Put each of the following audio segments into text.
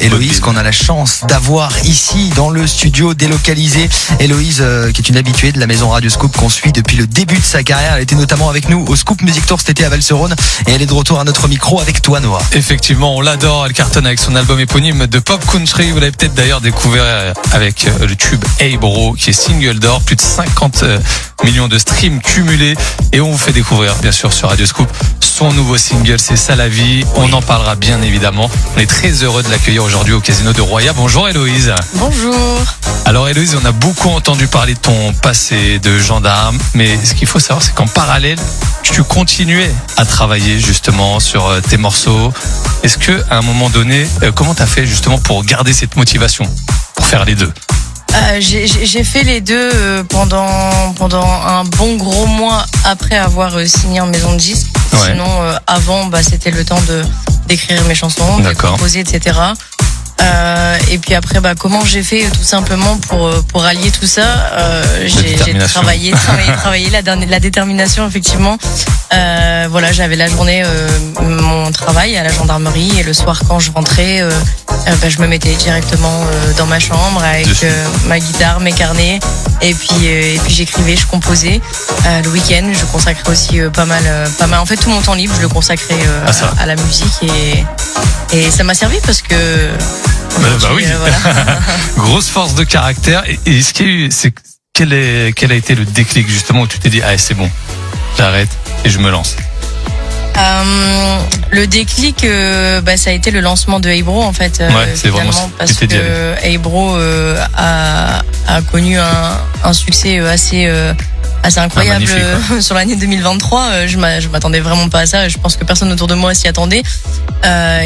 Héloïse, qu'on a la chance d'avoir ici dans le studio délocalisé. Héloïse, qui est une habituée de la maison Radio Scoop qu'on suit depuis le début de sa carrière. Elle était notamment avec nous au Scoop Music Tour cet été à Val-sur-Rhône et elle est de retour à notre micro avec toi, Noah. Effectivement, on l'adore. Elle cartonne avec son album éponyme de pop country. Vous l'avez peut-être d'ailleurs découvert avec le tube Hey Bro, qui est single d'or, plus de 50 millions de streams cumulés. Et on vous fait découvrir, bien sûr, sur Radio Scoop, son nouveau single, C'est ça la vie. On en parlera bien évidemment. On est très heureux de l'accueillir aujourd'hui au Casino de Roya. Bonjour Héloïse. Bonjour. Alors Héloïse, on a beaucoup entendu parler de ton passé de gendarme, mais ce qu'il faut savoir, c'est qu'en parallèle, tu continuais à travailler justement sur tes morceaux. Est-ce que à un moment donné, comment t'as fait justement pour garder cette motivation, pour faire les deux? J'ai fait les deux pendant un bon gros mois après avoir signé en maison de disque. Ouais. Sinon, avant, c'était le temps d'écrire mes chansons, de composer, etc. Et puis après, comment j'ai fait tout simplement pour allier tout ça. J'ai travaillé la détermination, effectivement. Voilà, j'avais la journée mon travail à la gendarmerie et le soir quand je rentrais, je me mettais directement dans ma chambre avec ma guitare, mes carnets et puis j'écrivais, je composais. Le week-end, je consacrais aussi pas mal. En fait, tout mon temps libre, je le consacrais à la musique et ça m'a servi parce que oui. Voilà. Grosse force de caractère. Et quel a été le déclic justement où tu t'es dit c'est bon, j'arrête et je me lance? Le déclic, ça a été le lancement de Hey Bro en fait. C'est vraiment parce que Hey Bro a connu un succès assez incroyable sur l'année 2023. Je m'attendais vraiment pas à ça. Je pense que personne autour de moi s'y attendait.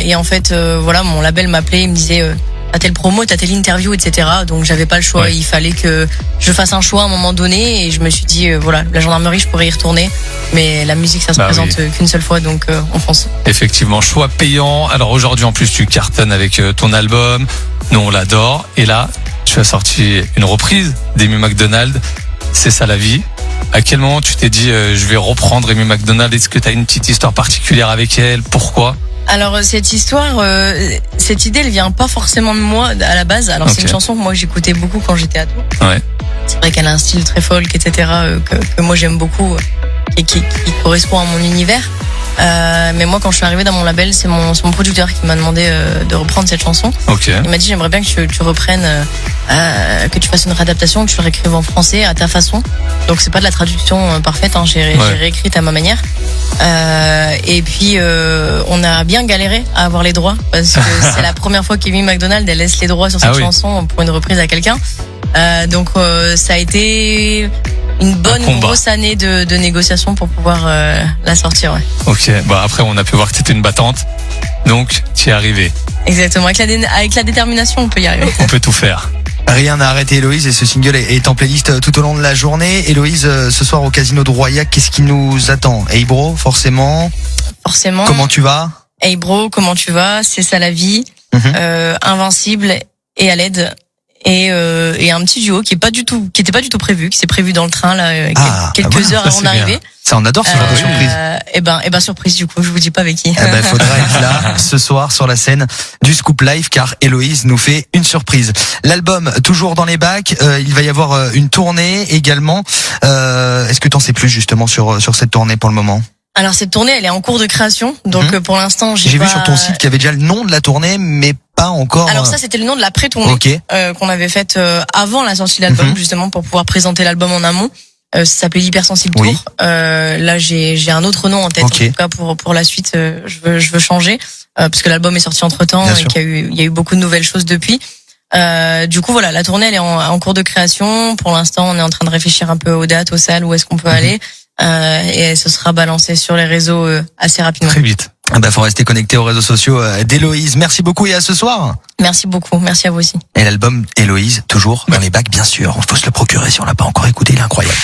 Et en fait, mon label m'appelait, il me disait t'as telle promo, t'as telle interview, etc. Donc j'avais pas le choix. Ouais. Il fallait que je fasse un choix à un moment donné. Et je me suis dit la gendarmerie, je pourrais y retourner. Mais la musique, ça se présente qu'une seule fois, donc on fonce. Effectivement, choix payant. Alors aujourd'hui, en plus, tu cartonnes avec ton album. Nous, on l'adore. Et là, tu as sorti une reprise d'Amy McDonald. C'est ça la vie. À quel moment tu t'es dit je vais reprendre Amy McDonald? Est-ce que tu as une petite histoire particulière avec elle? Pourquoi? Alors cette idée, elle vient pas forcément de moi à la base. Alors c'est une chanson que moi j'écoutais beaucoup quand j'étais ado. Ouais. C'est vrai qu'elle a un style très folk, etc. Que moi j'aime beaucoup et qui correspond à mon univers. Mais moi quand je suis arrivée dans mon label, c'est mon producteur qui m'a demandé de reprendre cette chanson. Okay. Il m'a dit j'aimerais bien que tu reprennes, que tu fasses une réadaptation, que tu réécrives en français à ta façon. Donc c'est pas de la traduction parfaite, j'ai réécrite à ma manière. Et puis on a bien galéré à avoir les droits parce que c'est la première fois qu'Amy McDonald elle laisse les droits sur cette chanson pour une reprise à quelqu'un. Donc ça a été une bonne grosse année de négociation pour pouvoir la sortir. Ouais. Ok, après on a pu voir que t'étais une battante, donc tu es arrivé. Exactement, avec la détermination on peut y arriver. On peut tout faire. Rien n'a arrêté Héloïse et ce single est en playlist tout au long de la journée. Héloïse, ce soir au Casino de Roya, qu'est-ce qui nous attend? Hey Bro, forcément. Comment tu vas? Hey Bro, comment tu vas? C'est ça la vie. Invincible et à l'aide. Et un petit duo qui était pas du tout prévu, qui s'est prévu dans le train là quelques heures avant d'arriver. Ça, on adore ce genre de surprise. Surprise du coup, je vous dis pas avec qui. Faudra être là ce soir sur la scène du Scoop Live car Héloïse nous fait une surprise. L'album toujours dans les bacs, il va y avoir une tournée également. Est-ce que t'en sais plus justement sur cette tournée pour le moment? Alors cette tournée, elle est en cours de création, donc pour l'instant j'ai vu sur ton site qu'il y avait déjà le nom de la tournée, mais pas encore. Alors ça c'était le nom de la pré-tournée qu'on avait faite avant la sortie de l'album, justement pour pouvoir présenter l'album en amont. Ça s'appelait l'Hypersensible Tour. Là j'ai un autre nom en tête. En tout cas pour la suite, je veux changer parce que l'album est sorti entre temps et qu'il y a eu beaucoup de nouvelles choses depuis. Du coup la tournée elle est en cours de création. Pour l'instant on est en train de réfléchir un peu aux dates, aux salles, où est-ce qu'on peut aller. Et ce sera balancé sur les réseaux assez rapidement. Très vite. Faut rester connecté aux réseaux sociaux d'Héloïse. Merci beaucoup et à ce soir. Merci beaucoup, merci à vous aussi. Et l'album Héloïse, toujours dans les bacs bien sûr. Il faut se le procurer si on l'a pas encore écouté, il est incroyable.